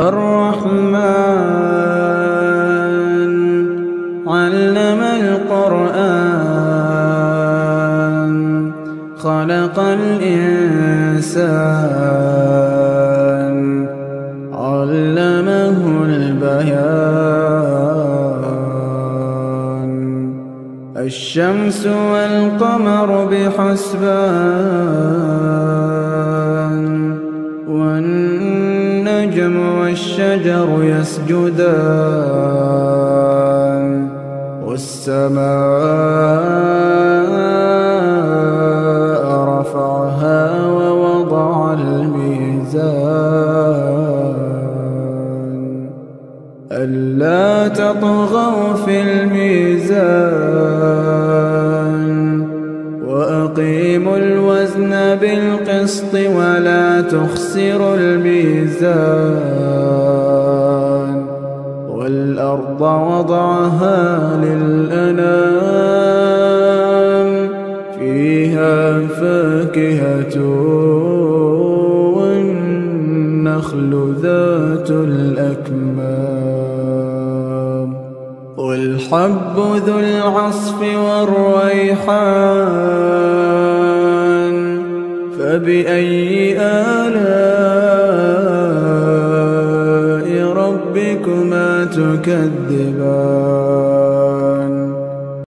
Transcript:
الرحمن علم القرآن خلق الإنسان علمه البيان الشمس والقمر بحسبان والنجم والشجر يسجدان والسماء رفعها ووضع الميزان ألا تطغوا في الميزان وأقيموا الوزن بالقسط ولا تخسروا الميزان والأرض وضعها للأنام فيها فاكهة والنخل ذات الأكمام والحب ذو العصف والريحان فبأي آلاء ربكما تكذبان